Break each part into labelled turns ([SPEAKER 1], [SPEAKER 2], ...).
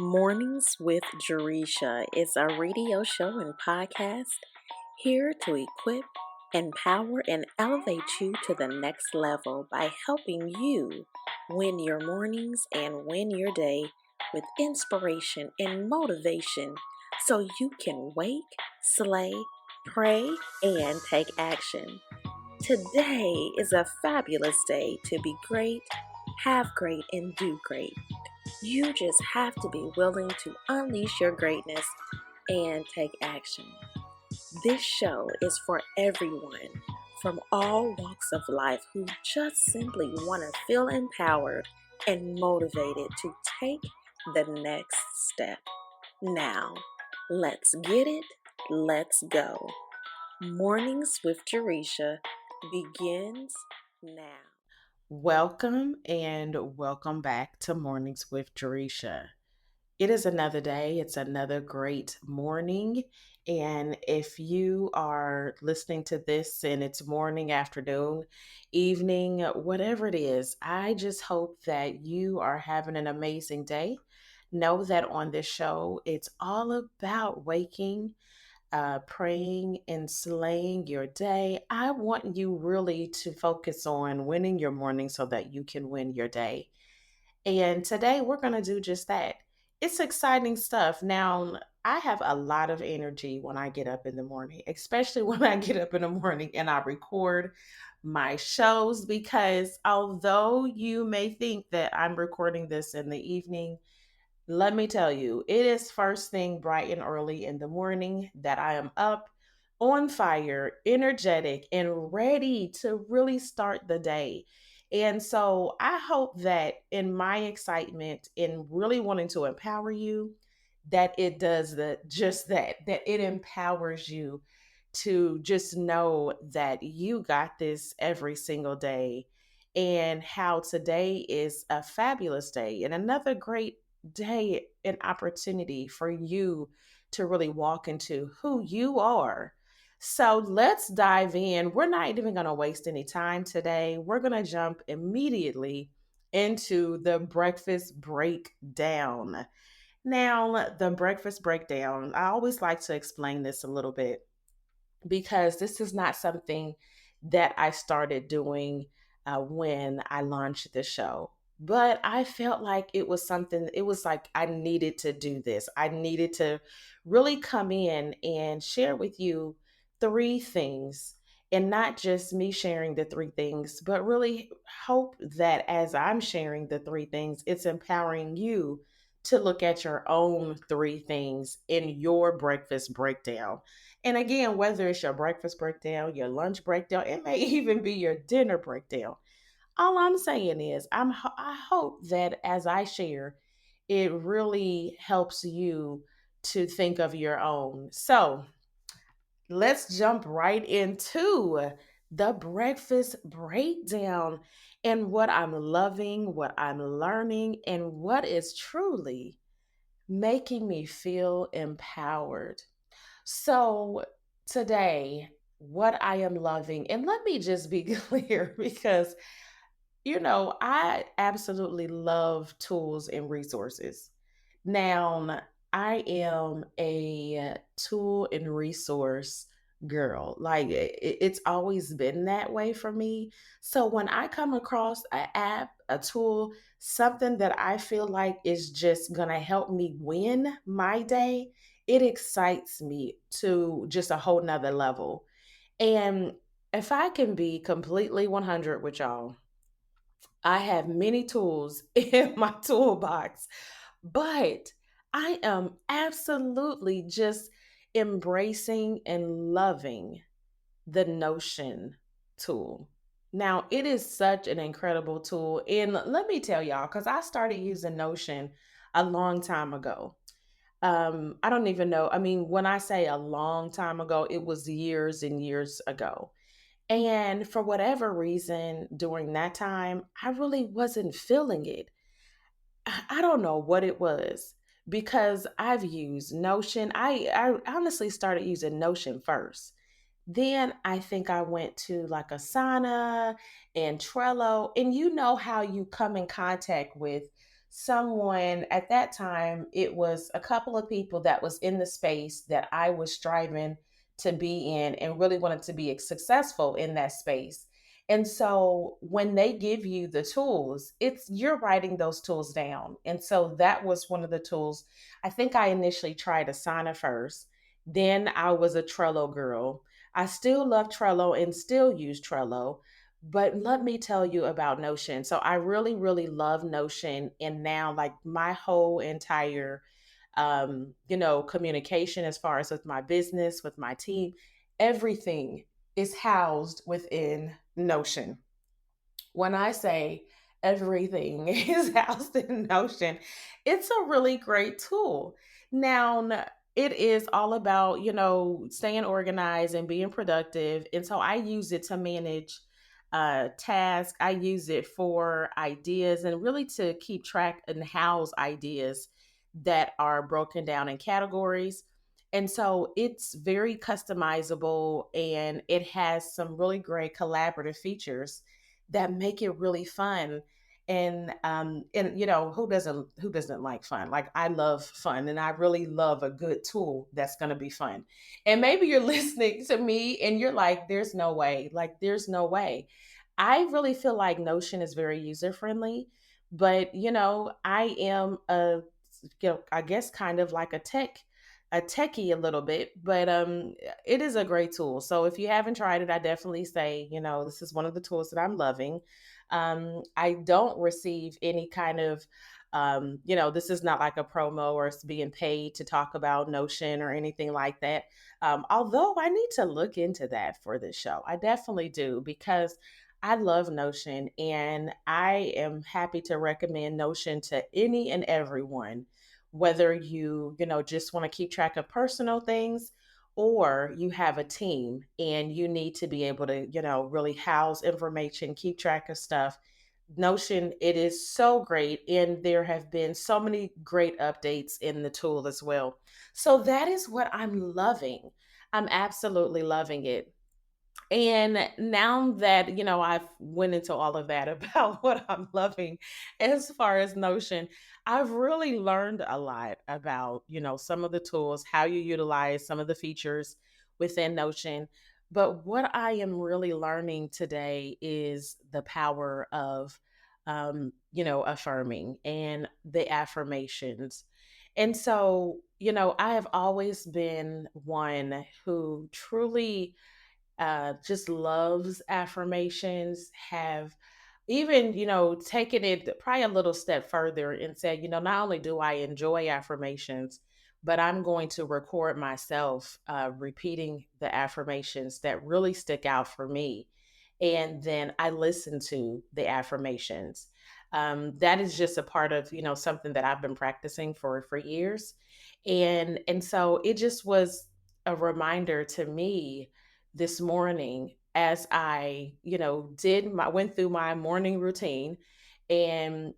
[SPEAKER 1] Mornings with Jaresha is a radio show and podcast here to equip, empower, and elevate you to the next level by helping you win your mornings and win your day with inspiration and motivation so you can wake, slay, pray, and take action. Today is a fabulous day to be great, have great, and do great. You just have to be willing to unleash your greatness and take action. This show is for everyone from all walks of life who just simply want to feel empowered and motivated to take the next step. Now, let's get it. Let's go. Mornings with Jaresha begins now.
[SPEAKER 2] Welcome and welcome back to Mornings with Jaresha. It is another day, it's another great morning. And if you are listening to this and it's morning, afternoon, evening, whatever it is, I just hope that you are having an amazing day. Know that on this show, it's all about praying and slaying your day. I want you really to focus on winning your morning so that you can win your day. And today we're going to do just that. It's exciting stuff. Now, I have a lot of energy when I get up in the morning, especially when I get up in the morning and I record my shows because although you may think that I'm recording this in the evening, let me tell you, it is first thing bright and early in the morning that I am up, on fire, energetic, and ready to really start the day. And so I hope that in my excitement in really wanting to empower you, that it does that it empowers you to just know that you got this every single day and how today is a fabulous day and another great day, an opportunity for you to really walk into who you are. So let's dive in. We're not even going to waste any time today. We're going to jump immediately into the breakfast breakdown. Now, the breakfast breakdown, I always like to explain this a little bit because this is not something that I started doing when I launched the show. But I felt like it was something, it was like I needed to do this. I needed to really come in and share with you three things. And not just me sharing the three things, but really hope that as I'm sharing the three things, it's empowering you to look at your own three things in your breakfast breakdown. And again, whether it's your breakfast breakdown, your lunch breakdown, it may even be your dinner breakdown. All I'm saying is, I hope that as I share, it really helps you to think of your own. So let's jump right into the breakfast breakdown and what I'm loving, what I'm learning, and what is truly making me feel empowered. So, today, what I am loving, and let me just be clear because, I absolutely love tools and resources. Now, I am a tool and resource girl. Like it's always been that way for me. So when I come across an app, a tool, something that I feel like is just going to help me win my day, it excites me to just a whole nother level. And if I can be completely 100 with y'all, I have many tools in my toolbox, but I am absolutely just embracing and loving the Notion tool. Now, it is such an incredible tool. And let me tell y'all, because I started using Notion a long time ago. I don't even know. I mean, when I say a long time ago, it was years and years ago. And for whatever reason, during that time, I really wasn't feeling it. I don't know what it was because I've used Notion. I honestly started using Notion first. Then I think I went to like Asana and Trello. And you know how you come in contact with someone at that time, it was a couple of people that was in the space that I was striving to be in and really wanted to be successful in that space. And so when they give you the tools, it's you're writing those tools down. And so that was one of the tools. I think I initially tried Asana first. Then I was a Trello girl. I still love Trello and still use Trello. But let me tell you about Notion. So I really, really love Notion. And now, like, my whole entire communication as far as with my business, with my team, everything is housed within Notion. When I say everything is housed in Notion, it's a really great tool. Now, it is all about, staying organized and being productive. And so I use it to manage tasks. I use it for ideas and really to keep track and house ideas that are broken down in categories. And so it's very customizable and it has some really great collaborative features that make it really fun. And who doesn't like fun? Like, I love fun, and I really love a good tool that's going to be fun. And maybe you're listening to me and you're like, there's no way. Like, there's no way. I really feel like Notion is very user friendly, but I am I guess kind of like a techie a little bit, but it is a great tool. So if you haven't tried it, I definitely say, this is one of the tools that I'm loving. I don't receive any kind of this is not like a promo or it's being paid to talk about Notion or anything like that. Although I need to look into that for this show. I definitely do, because I love Notion and I am happy to recommend Notion to any and everyone, whether you just want to keep track of personal things or you have a team and you need to be able to, really house information, keep track of stuff. Notion, it is so great. And there have been so many great updates in the tool as well. So that is what I'm loving. I'm absolutely loving it. And now that, I've went into all of that about what I'm loving as far as Notion, I've really learned a lot about, some of the tools, how you utilize some of the features within Notion. But what I am really learning today is the power of, affirming and the affirmations. And so, I have always been one who truly just loves affirmations, have even, taken it probably a little step further and said, not only do I enjoy affirmations, but I'm going to record myself repeating the affirmations that really stick out for me. And then I listen to the affirmations. That is just a part of, something that I've been practicing for years. And so it just was a reminder to me this morning as I, went through my morning routine, and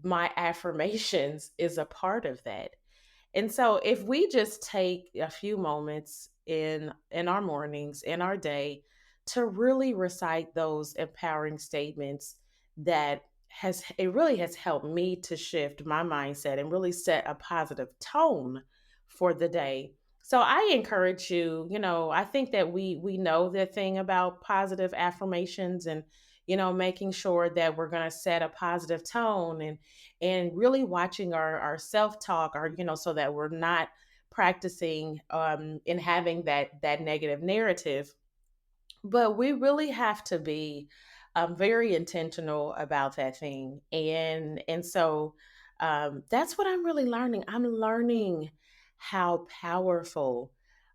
[SPEAKER 2] my affirmations is a part of that. And so if we just take a few moments in our mornings, in our day, to really recite those empowering statements, that has it really has helped me to shift my mindset and really set a positive tone for the day. So I encourage you, I think that we know the thing about positive affirmations, and making sure that we're going to set a positive tone, and really watching our self-talk, or so that we're not practicing and having that negative narrative. But we really have to be very intentional about that thing. And so that's what I'm really learning. I'm learning how powerful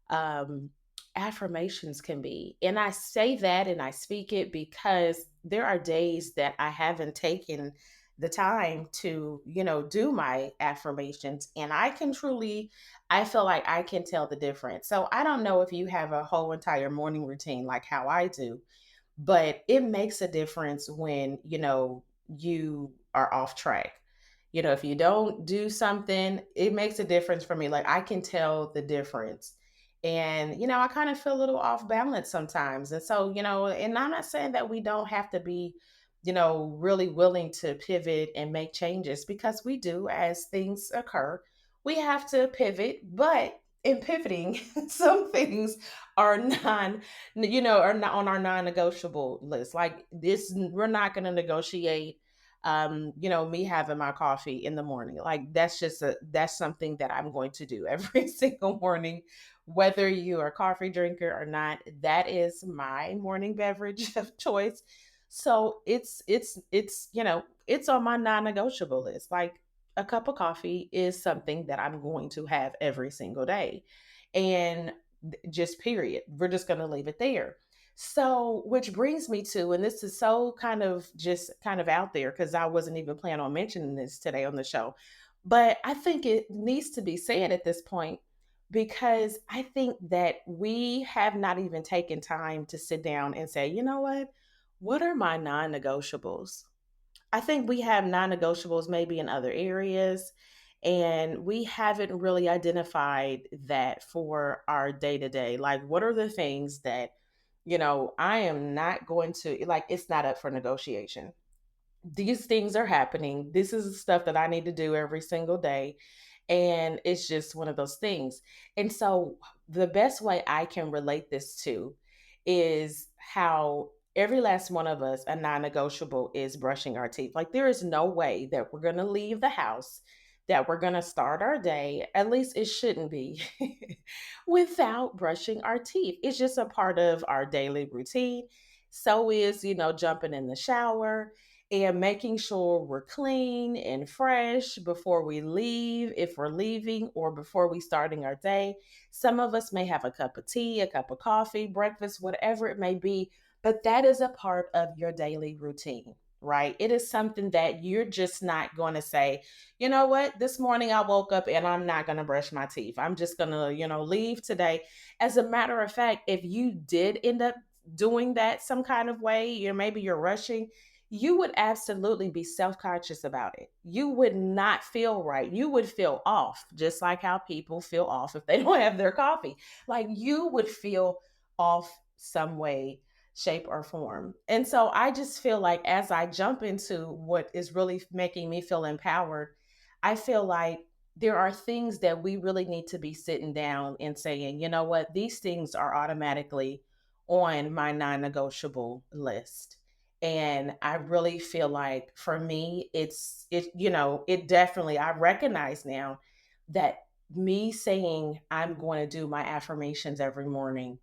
[SPEAKER 2] um, affirmations can be. And I say that and I speak it because there are days that I haven't taken the time to, do my affirmations. And I feel like I can tell the difference. So I don't know if you have a whole entire morning routine like how I do, but it makes a difference when, you are off track. If you don't do something, it makes a difference for me. Like, I can tell the difference. And, I kind of feel a little off balance sometimes. And so, and I'm not saying that we don't have to be really willing to pivot and make changes because we do as things occur. We have to pivot, but in pivoting, some things are are not on our non-negotiable list. Like this, we're not going to negotiate me having my coffee in the morning. Like that's something that I'm going to do every single morning, whether you're a coffee drinker or not. That is my morning beverage of choice. So it's on my non-negotiable list. Like a cup of coffee is something that I'm going to have every single day. And just period. We're just going to leave it there. So, which brings me to, and this is so kind of out there because I wasn't even planning on mentioning this today on the show, but I think it needs to be said at this point because I think that we have not even taken time to sit down and say, you know what are my non negotiables? I think we have non negotiables maybe in other areas, and we haven't really identified that for our day to day. Like, what are the things that, I am not going to, like, it's not up for negotiation. These things are happening. This is the stuff that I need to do every single day. And it's just one of those things. And so, the best way I can relate this to is how every last one of us, a non negotiable is brushing our teeth. Like, there is no way that we're going to leave the house, that we're going to start our day, at least it shouldn't be, without brushing our teeth. It's just a part of our daily routine. So is, jumping in the shower and making sure we're clean and fresh before we leave, if we're leaving, or before we starting our day. Some of us may have a cup of tea, a cup of coffee, breakfast, whatever it may be, but that is a part of your daily routine, right? It is something that you're just not going to say, you know what, this morning I woke up and I'm not going to brush my teeth. I'm just going to, leave today. As a matter of fact, if you did end up doing that some kind of way, maybe you're rushing, you would absolutely be self conscious about it. You would not feel right. You would feel off, just like how people feel off if they don't have their coffee. Like you would feel off some way, shape, or form. And so I just feel like as I jump into what is really making me feel empowered, I feel like there are things that we really need to be sitting down and saying, you know what, these things are automatically on my non negotiable list. And I really feel like for me it definitely, I recognize now that me saying I'm going to do my affirmations every morning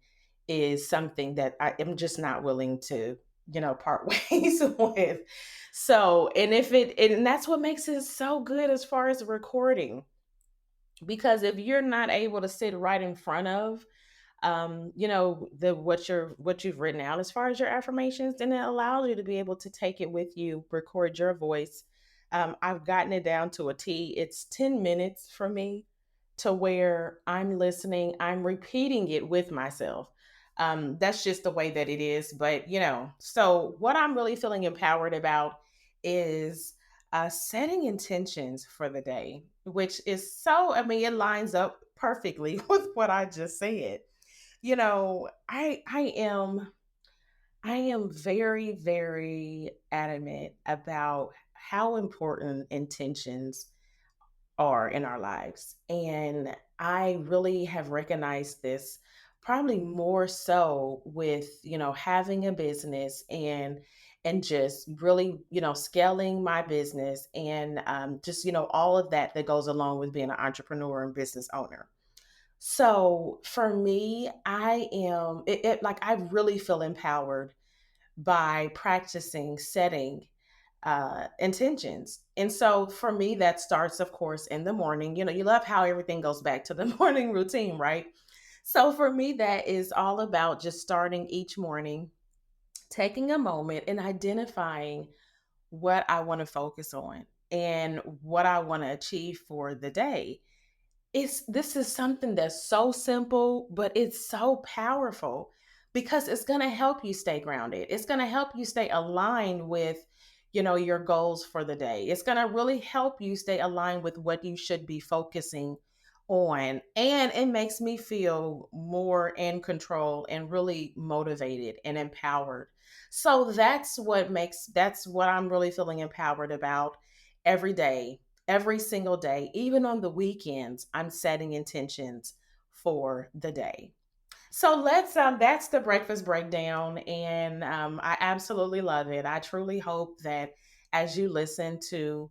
[SPEAKER 2] is something that I am just not willing to part ways with. So, and if it and that's what makes it so good as far as recording, because if you're not able to sit right in front of the what you've written out as far as your affirmations, then it allows you to be able to take it with you, record your voice. I've gotten it down to a T. It's 10 minutes for me to where I'm listening, I'm repeating it with myself. That's just the way that it is. But so what I'm really feeling empowered about is setting intentions for the day, which is so, I mean, it lines up perfectly with what I just said. I am very, very adamant about how important intentions are in our lives. And I really have recognized this probably more so with, having a business and just really, scaling my business and just, all of that goes along with being an entrepreneur and business owner. So for me, like I really feel empowered by practicing setting intentions. And so for me, that starts, of course, in the morning. You love how everything goes back to the morning routine, right? So for me, that is all about just starting each morning, taking a moment and identifying what I want to focus on and what I want to achieve for the day. This is something that's so simple, but it's so powerful because it's going to help you stay grounded. It's going to help you stay aligned with, your goals for the day. It's going to really help you stay aligned with what you should be focusing on, and it makes me feel more in control and really motivated and empowered. So that's what I'm really feeling empowered about every day, every single day. Even on the weekends, I'm setting intentions for the day. So let's that's the breakfast breakdown, and I absolutely love it. I truly hope that as you listen to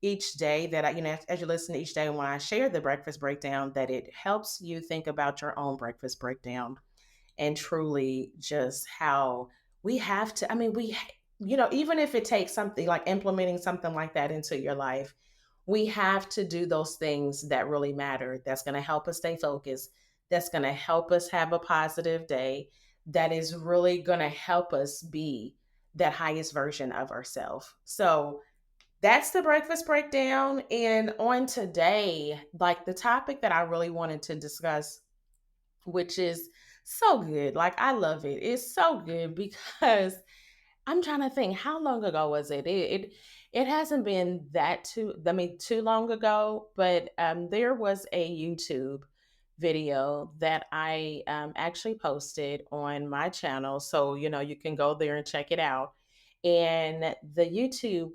[SPEAKER 2] each day that as you listen to each day when I share the breakfast breakdown, that it helps you think about your own breakfast breakdown and truly just how we have to. I mean, even if it takes something like implementing something like that into your life, we have to do those things that really matter. That's going to help us stay focused. That's going to help us have a positive day. That is really going to help us be that highest version of ourselves. So that's the breakfast breakdown. And on today, like the topic that I really wanted to discuss, which is so good. Like I love it. It's so good because I'm trying to think how long ago was it? It hasn't been too long ago, but there was a YouTube video that I actually posted on my channel. So, you can go there and check it out. And the YouTube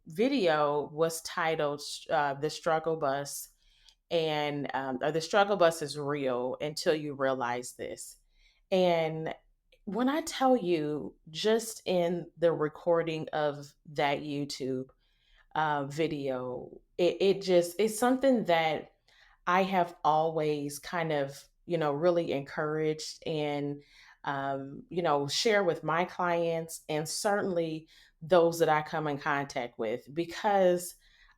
[SPEAKER 2] video was titled The Struggle Bus, and or the struggle bus is real until you realize this. And when I tell you, just in the recording of that YouTube video, it's something that I have always kind of, really encouraged and, share with my clients and certainly those that I come in contact with, because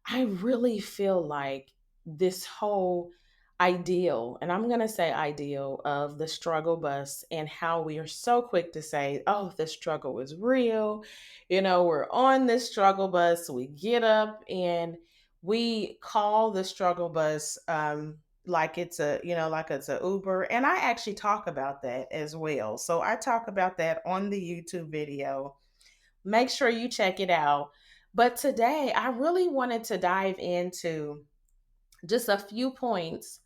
[SPEAKER 2] I really feel like this whole ideal, and I'm going to say ideal, of the struggle bus and how we are so quick to say, oh, the struggle is real. We're on this struggle bus. We get up and we call the struggle bus like it's a Uber, and I actually talk about that as well. So I talk about that on the YouTube video. Make sure you check it out. But today I really wanted to dive into just a few points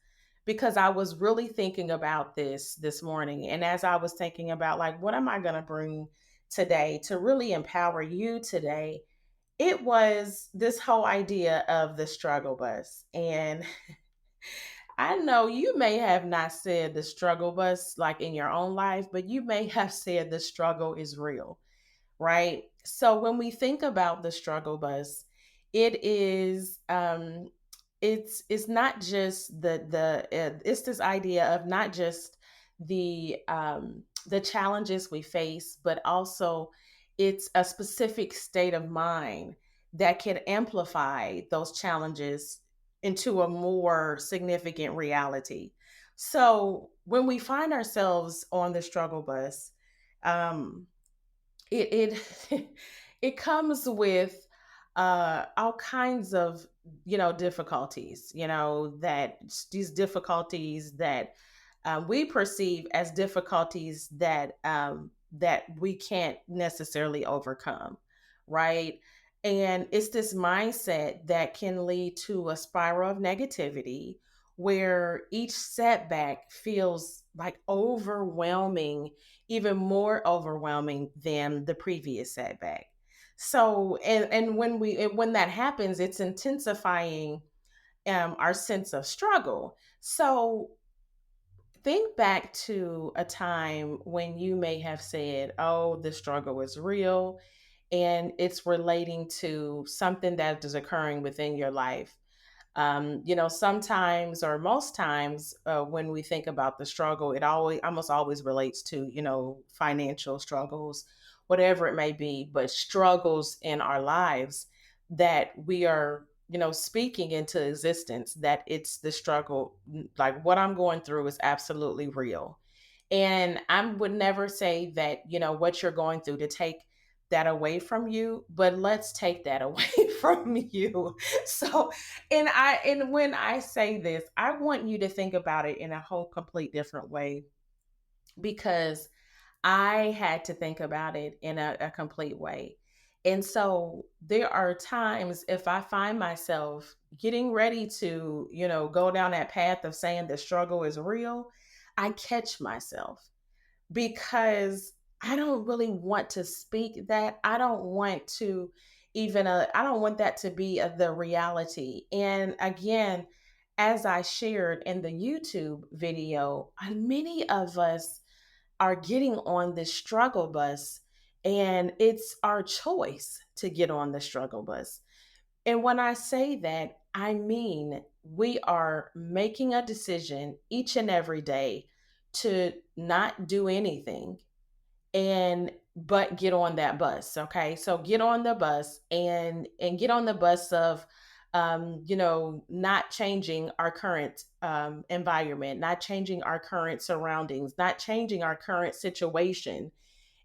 [SPEAKER 2] because I was really thinking about this morning, and as I was thinking about like what am I going to bring today to really empower you today, it was this whole idea of the struggle bus. And I know you may have not said the struggle bus like in your own life, but you may have said the struggle is real, right? So when we think about the struggle bus, it is it's not just it's this idea of not just the challenges we face, but also it's a specific state of mind that can amplify those challenges into a more significant reality. So when we find ourselves on the struggle bus, um, it it comes with all kinds of difficulties, that these difficulties that we perceive as difficulties that we can't necessarily overcome, right? And it's this mindset that can lead to a spiral of negativity where each setback feels like overwhelming, even more overwhelming than the previous setback. So, and when that happens, it's intensifying our sense of struggle. So, think back to a time when you may have said, "Oh, the struggle is real," and it's relating to something that is occurring within your life. Sometimes or most times when we think about the struggle, it almost always relates to, financial struggles, whatever it may be, but struggles in our lives that we are, speaking into existence, that it's the struggle, like what I'm going through is absolutely real. And I would never say that, what you're going through to take that away from you, but let's take that away from you. So, and when I say this, I want you to think about it in a whole complete different way, because I had to think about it in a complete way. And so there are times if I find myself getting ready to, go down that path of saying the struggle is real, I catch myself because I don't really want to speak that. I don't want to I don't want that to be the reality. And again, as I shared in the YouTube video, many of us are getting on this struggle bus, and it's our choice to get on the struggle bus. And when I say that, I mean we are making a decision each and every day to not do anything and but get on that bus. Okay, so get on the bus and get on the bus of not changing our current environment, not changing our current surroundings, not changing our current situation,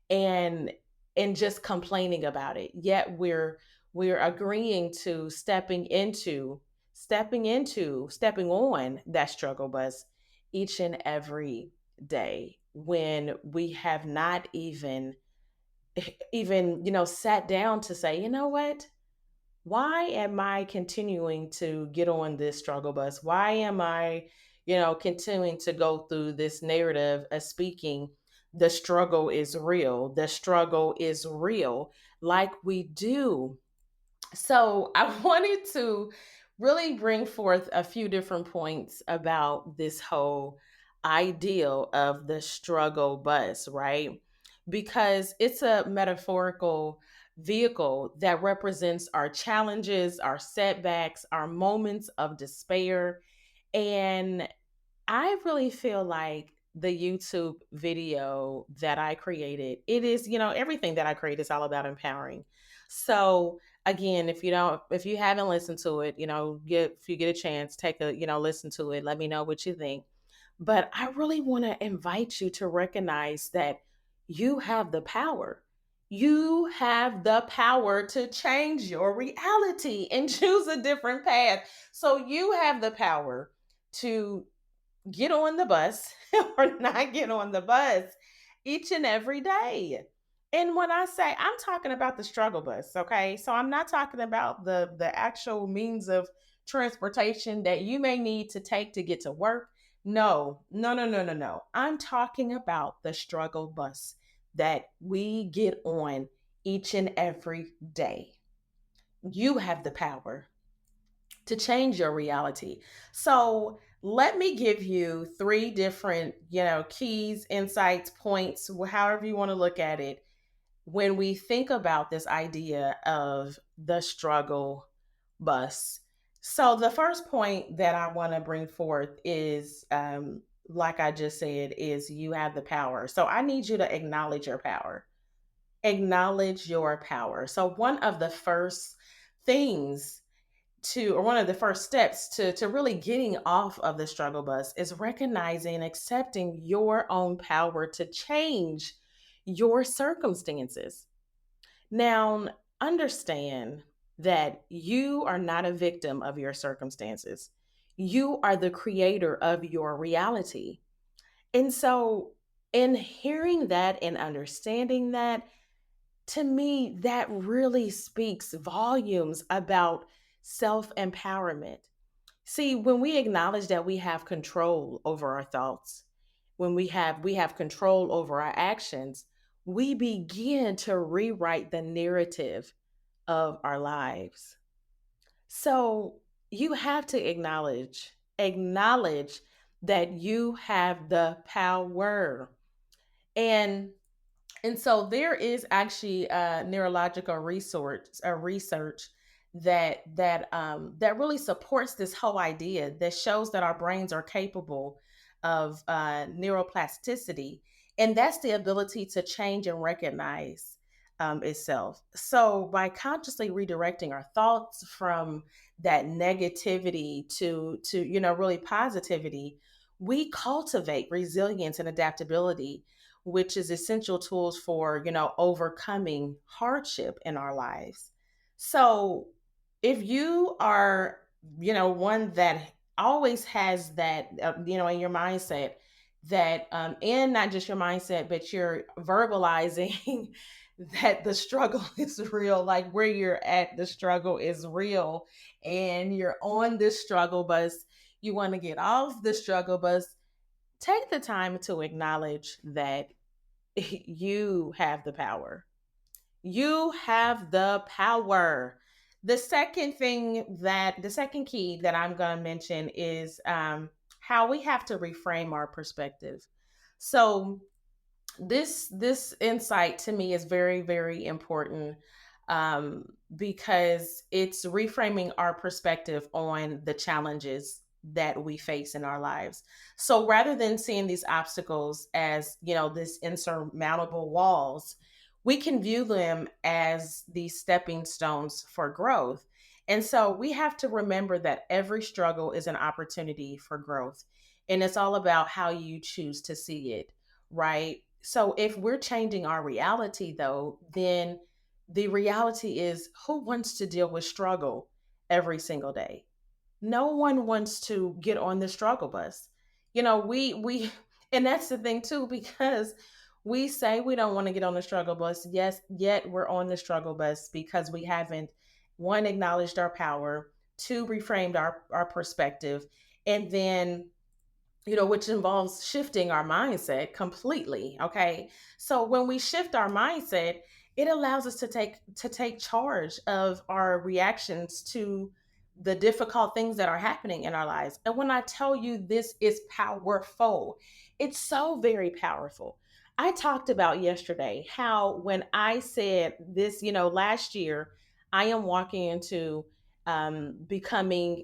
[SPEAKER 2] and just complaining about it. Yet we're agreeing to stepping on that struggle bus each and every day when we have not even sat down to say, you know what, why am I continuing to get on this struggle bus? Why am I, continuing to go through this narrative of speaking the struggle is real, the struggle is real, like we do. So I wanted to really bring forth a few different points about this whole ideal of the struggle bus, right? Because it's a metaphorical vehicle that represents our challenges, our setbacks, our moments of despair. And I really feel like the YouTube video that I created, it is, everything that I create is all about empowering. So again, if you haven't listened to it, if you get a chance, take a, listen to it. Let me know what you think. But I really want to invite you to recognize that you have the power. You have the power to change your reality and choose a different path. So you have the power to get on the bus or not get on the bus each and every day. And when I say, I'm talking about the struggle bus, okay? So I'm not talking about the actual means of transportation that you may need to take to get to work. No, no, no, no, no, no. I'm talking about the struggle bus that we get on each and every day. You have the power to change your reality. So let me give you three different, keys, insights, points, however you want to look at it. When we think about this idea of the struggle bus. So the first point that I want to bring forth is, like I just said, is you have the power. So I need you to acknowledge your power. Acknowledge your power. So one of the first things or one of the first steps to really getting off of the struggle bus is recognizing and accepting your own power to change your circumstances. Now, understand that you are not a victim of your circumstances. You are the creator of your reality. And so, in hearing that and understanding that, to me, that really speaks volumes about self empowerment. See, when we acknowledge that we have control over our thoughts, when we have control over our actions, we begin to rewrite the narrative of our lives. So you have to acknowledge that you have the power. And so there is actually neurological research that really supports this whole idea, that shows that our brains are capable of neuroplasticity, and that's the ability to change and recognize itself. So by consciously redirecting our thoughts from that negativity to really positivity, we cultivate resilience and adaptability, which is essential tools for, overcoming hardship in our lives. So if you are, one that always has that, in your mindset, that in not just your mindset, but you're verbalizing that the struggle is real, like where you're at, the struggle is real, and you're on this struggle bus. You want to get off the struggle bus. Take the time to acknowledge that you have the power. You have the power. The second key that I'm going to mention is how we have to reframe our perspective. So, this insight to me is very, very important, because it's reframing our perspective on the challenges that we face in our lives. So rather than seeing these obstacles as, this insurmountable walls, we can view them as these stepping stones for growth. And so we have to remember that every struggle is an opportunity for growth, and it's all about how you choose to see it, right? So if we're changing our reality, though, then the reality is, who wants to deal with struggle every single day? No one wants to get on the struggle bus. We and that's the thing too, because we say we don't want to get on the struggle bus. Yes, yet we're on the struggle bus because we haven't, one, acknowledged our power, two, reframed our perspective, and then, which involves shifting our mindset completely. Okay. So when we shift our mindset, it allows us to take charge of our reactions to the difficult things that are happening in our lives. And when I tell you this is powerful, it's so very powerful. I talked about yesterday how when I said this, last year, I am walking into becoming,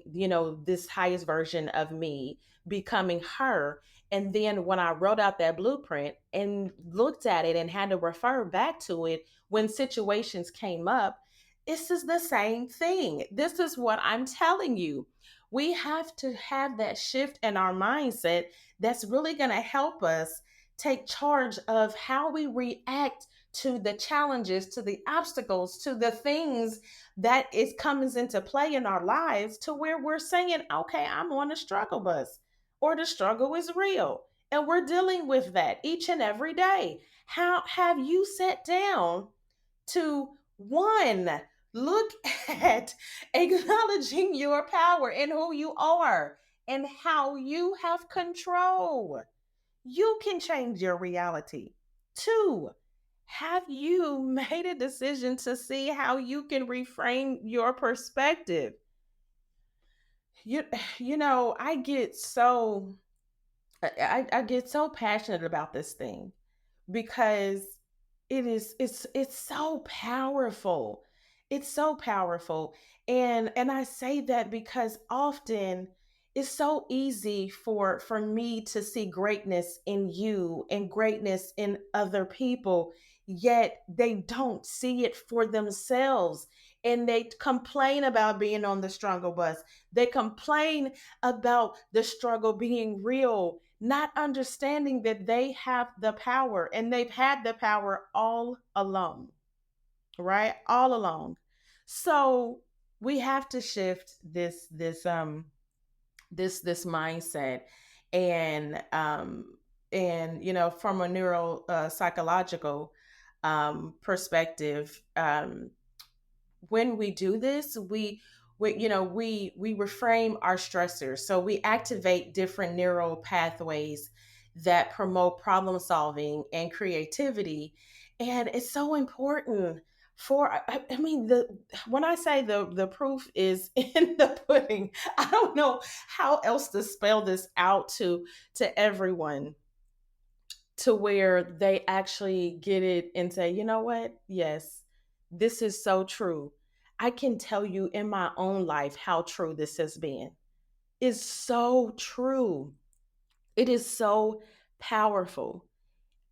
[SPEAKER 2] this highest version of me, becoming her. And then when I wrote out that blueprint and looked at it and had to refer back to it when situations came up, this is the same thing. This is what I'm telling you. We have to have that shift in our mindset that's really going to help us take charge of how we react to the challenges, to the obstacles, to the things that is comes into play in our lives, to where we're saying, okay, I'm on a struggle bus, or the struggle is real. And we're dealing with that each and every day. How have you sat down to, one, look at acknowledging your power and who you are and how you have control? You can change your reality. Two, have you made a decision to see how you can reframe your perspective? You, I get so I get so passionate about this thing because it's so powerful. It's so powerful. And I say that because often it's so easy for me to see greatness in you and greatness in other people, yet they don't see it for themselves, and they complain about being on the struggle bus. They complain about the struggle being real, not understanding that they have the power, and they've had the power all along, right? All along. So we have to shift this mindset, and from a neuro psychological perspective, when we do this, we reframe our stressors. So we activate different neural pathways that promote problem solving and creativity. And it's so important for, I mean, the when I say the proof is in the pudding, I don't know how else to spell this out to everyone, to where they actually get it and say, you know what? Yes, this is so true. I can tell you in my own life how true this has been. It's so true. It is so powerful.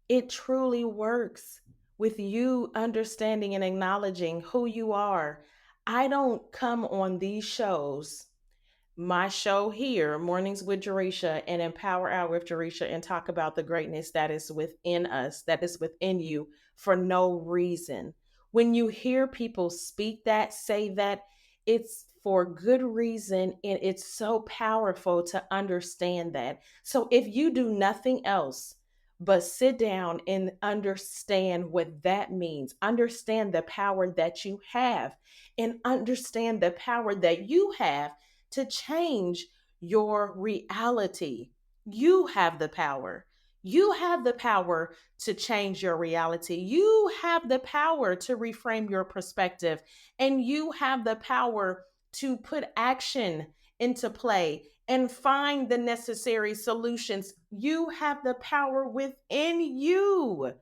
[SPEAKER 2] It truly works with you understanding and acknowledging who you are. I don't come on these shows, my show here, Mornings with Jaresha and Empower Hour with Jaresha, and talk about the greatness that is within us, that is within you, for no reason. When you hear people speak that, say that, It's for good reason, and it's so powerful to understand that. So if you do nothing else but sit down and understand what that means, understand the power that you have, and understand the power that you have to change your reality. You have the power. You have the power to change your reality. You have the power to reframe your perspective, and you have the power to put action into play and find the necessary solutions. You have the power within you.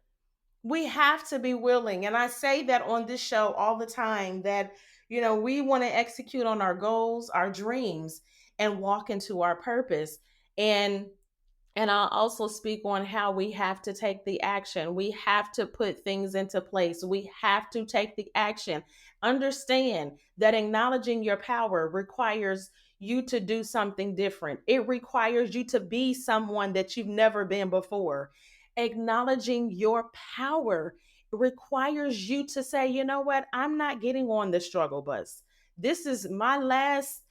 [SPEAKER 2] We have to be willing. And I say that on this show all the time that, we want to execute on our goals, our dreams, and walk into our purpose. And I'll also speak on how we have to take the action. We have to put things into place. We have to take the action. Understand that acknowledging your power requires you to do something different. It requires you to be someone that you've never been before. Acknowledging your power requires you to say, you know what? I'm not getting on the struggle bus. This is my last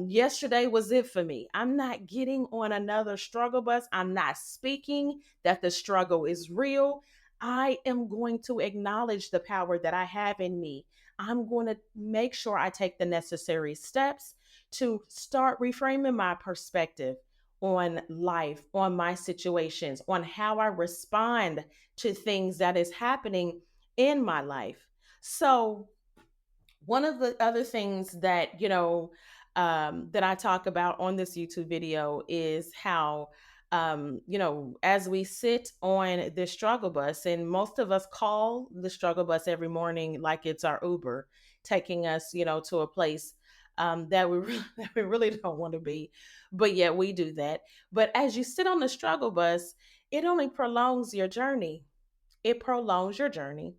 [SPEAKER 2] yesterday was it for me. I'm not getting on another struggle bus. I'm not speaking that the struggle is real. I am going to acknowledge the power that I have in me. I'm going to make sure I take the necessary steps to start reframing my perspective on life, on my situations, on how I respond to things that is happening in my life. So, one of the other things that that I talk about on this YouTube video is how as we sit on the struggle bus, and most of us call the struggle bus every morning like it's our Uber, taking us to a place that we really, that we really don't want to be, but yet we do that. But as you sit on the struggle bus, it only prolongs your journey. It prolongs your journey,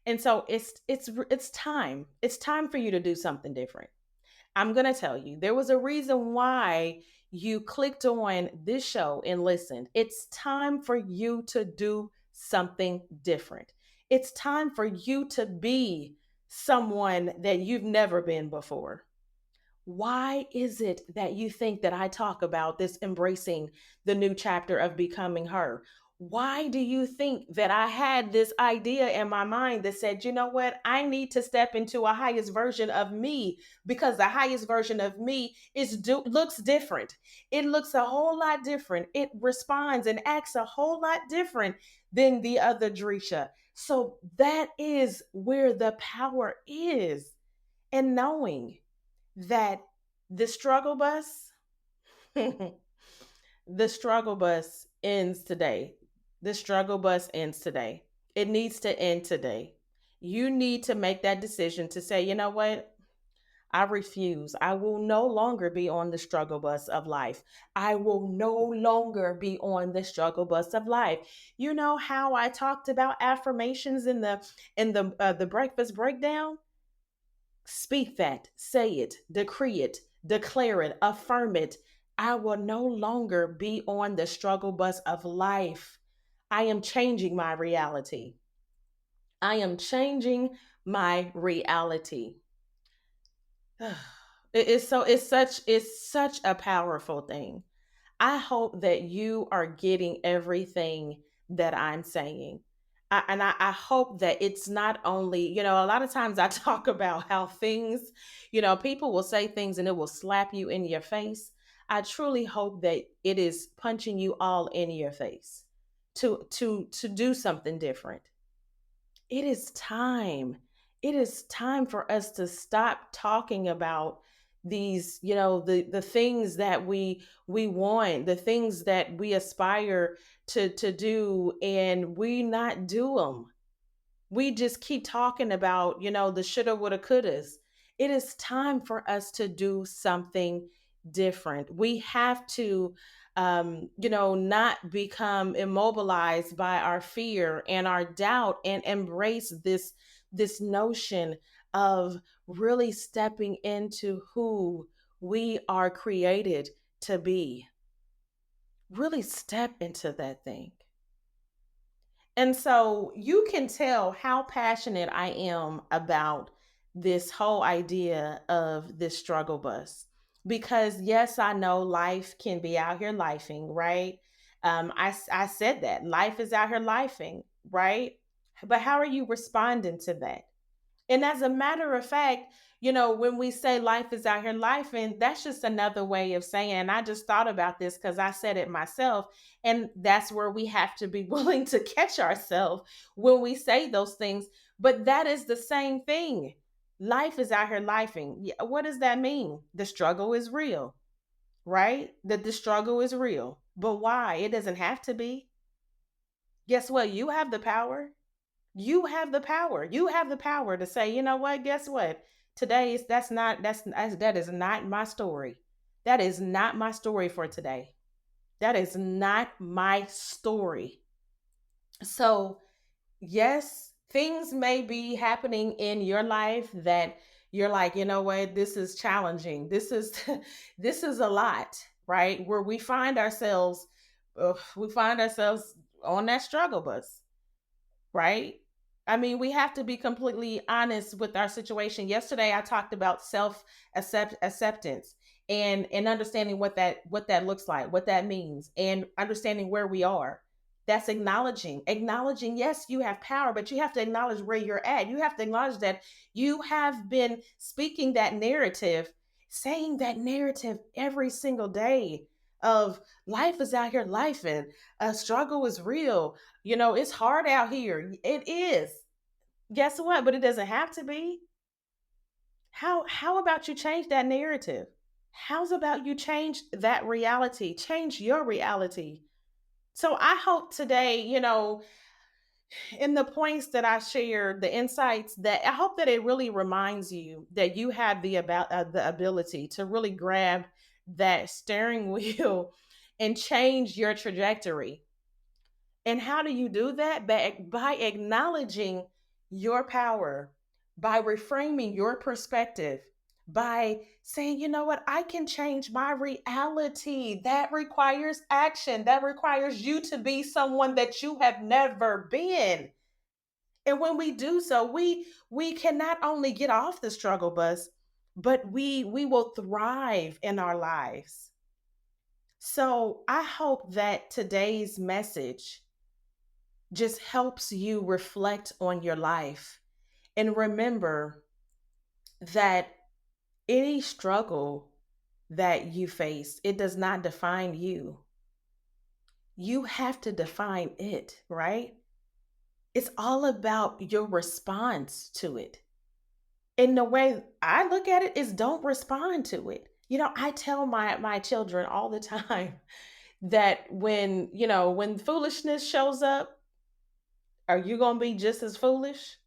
[SPEAKER 2] and so it's time. It's time for you to do something different. I'm going to tell you, there was a reason why you clicked on this show and listened. It's time for you to do something different. It's time for you to be someone that you've never been before. Why is it that you think that I talk about this embracing the new chapter of becoming her? Why do you think that I had this idea in my mind that said, you know what, I need to step into a highest version of me, because the highest version of me looks different. It looks a whole lot different. It responds and acts a whole lot different than the other Jaresha. So that is where the power is, in knowing that the struggle bus, the struggle bus ends today. The struggle bus ends today. It needs to end today. You need to make that decision to say, you know what? I refuse. I will no longer be on the struggle bus of life. I will no longer be on the struggle bus of life. You know how I talked about affirmations in the breakfast breakdown? Speak that, say it, decree it, declare it, affirm it. I will no longer be on the struggle bus of life. I am changing my reality. I am changing my reality. It's such a powerful thing. I hope that you are getting everything that I'm saying. And I hope that it's not only, a lot of times I talk about how things, people will say things and it will slap you in your face. I truly hope that it is punching you all in your face to do something different. It is time. It is time for us to stop talking about these, the things that we want, the things that we aspire to do, and we not do them. We just keep talking about, the shoulda, woulda, couldas. It is time for us to do something different. We have to, not become immobilized by our fear and our doubt, and embrace this notion of really stepping into who we are created to be. Really step into that thing. And so you can tell how passionate I am about this whole idea of this struggle bus. Because yes, I know life can be out here lifing, right? I said that life is out here lifing, right? But how are you responding to that? And as a matter of fact, when we say life is out here life, and that's just another way of saying, and I just thought about this because I said it myself. And that's where we have to be willing to catch ourselves when we say those things. But that is the same thing. Life is out here lifing. Yeah, what does that mean? The struggle is real, right? That the struggle is real. But why? It doesn't have to be. Guess what? You have the power. You have the power. You have the power to say, you know what? Guess what? Today is that is not my story. That is not my story for today. That is not my story. So, yes, things may be happening in your life that you're like, you know what? This is challenging. This is this is a lot, right? Where we find ourselves on that struggle bus, right? I mean, we have to be completely honest with our situation. Yesterday, I talked about acceptance and understanding what that looks like, what that means, and understanding where we are. That's acknowledging. Yes, you have power, but you have to acknowledge where you're at. You have to acknowledge that you have been speaking that narrative, saying that narrative every single day of life is out here, life and a struggle is real. It's hard out here. It is. Guess what? But it doesn't have to be. How about you change that narrative? How's about you change that reality? Change your reality. So I hope today, in the points that I shared, the insights, that I hope that it really reminds you that you have the ability to really grab that steering wheel and change your trajectory. And how do you do that? By acknowledging your power, by reframing your perspective, by saying, you know what, I can change my reality. That requires action. That requires you to be someone that you have never been. And when we do so, we can not only get off the struggle bus, but we will thrive in our lives. So I hope that today's message just helps you reflect on your life and remember that any struggle that you face, it does not define you. You have to define it, right? It's all about your response to it. And the way I look at it is don't respond to it. I tell my children all the time that when foolishness shows up, are you going to be just as foolish?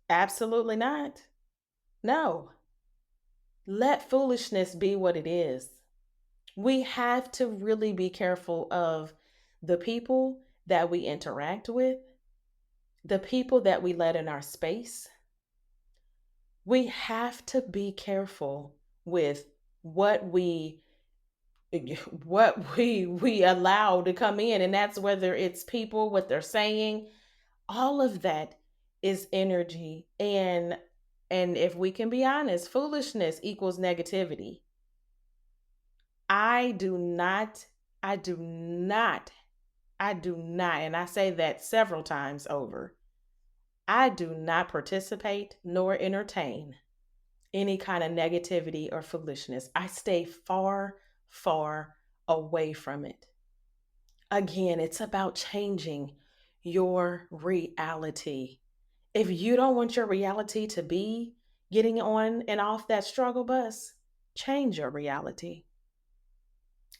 [SPEAKER 2] Absolutely not. No, let foolishness be what it is. We have to really be careful of the people that we interact with, the people that we let in our space. We have to be careful with what we what we allow to come in, and that's whether it's people, what they're saying. All of that is energy, and if we can be honest, foolishness equals negativity. I do not, I do not, I do not, and I say that several times over. I do not participate nor entertain any kind of negativity or foolishness. I stay far, far away from it. Again, it's about changing your reality. If you don't want your reality to be getting on and off that struggle bus, change your reality.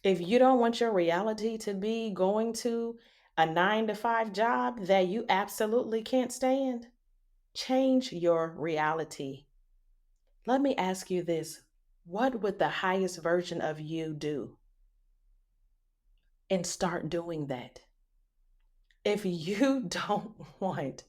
[SPEAKER 2] If you don't want your reality to be going to a 9 to 5 job that you absolutely can't stand, change your reality. Let me ask you this: what would the highest version of you do? And start doing that. If you don't want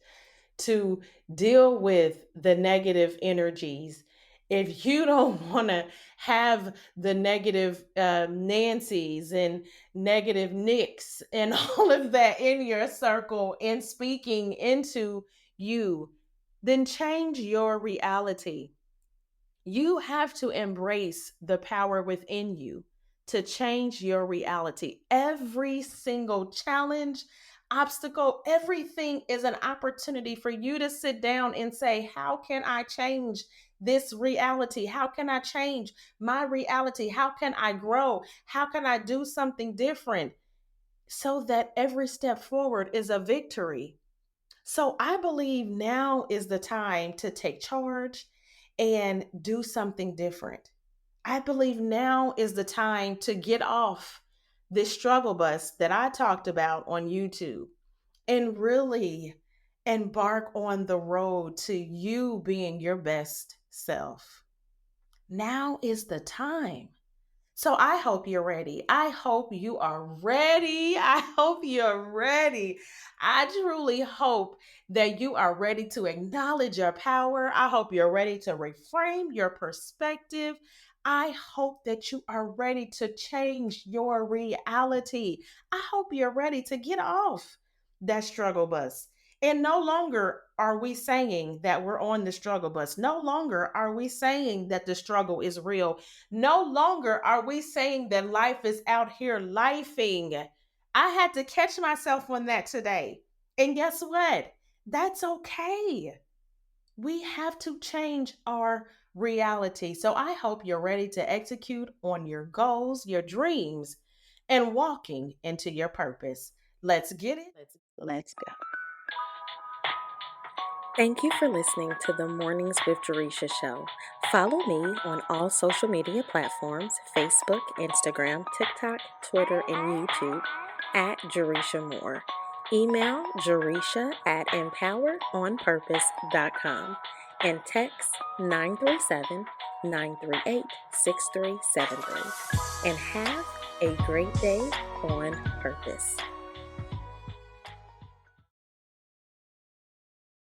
[SPEAKER 2] to deal with the negative energies, if you don't want to have the negative Nancy's and negative Nicks and all of that in your circle and speaking into you, then change your reality. You have to embrace the power within you to change your reality. Every single challenge, obstacle, everything is an opportunity for you to sit down and say, how can I change this reality? How can I change my reality? How can I grow? How can I do something different so that every step forward is a victory? So I believe now is the time to take charge and do something different. I believe now is the time to get off this struggle bus that I talked about on YouTube and really embark on the road to you being your best self. Now is the time. So I hope you're ready. I hope you are ready. I hope you're ready. I truly hope that you are ready to acknowledge your power. I hope you're ready to reframe your perspective. I hope that you are ready to change your reality. I hope you're ready to get off that struggle bus. And no longer are we saying that we're on the struggle bus. No longer are we saying that the struggle is real. No longer are we saying that life is out here lifing. I had to catch myself on that today. And guess what? That's okay. We have to change our reality. So I hope you're ready to execute on your goals, your dreams, and walking into your purpose. Let's get it.
[SPEAKER 1] Let's go. Thank you for listening to the Mornings with Jaresha show. Follow me on all social media platforms: Facebook, Instagram, TikTok, Twitter, and YouTube at Jaresha Moore. Email Jaresha at empoweredonpurpose.com and text 937-938-6373. And have a great day on purpose.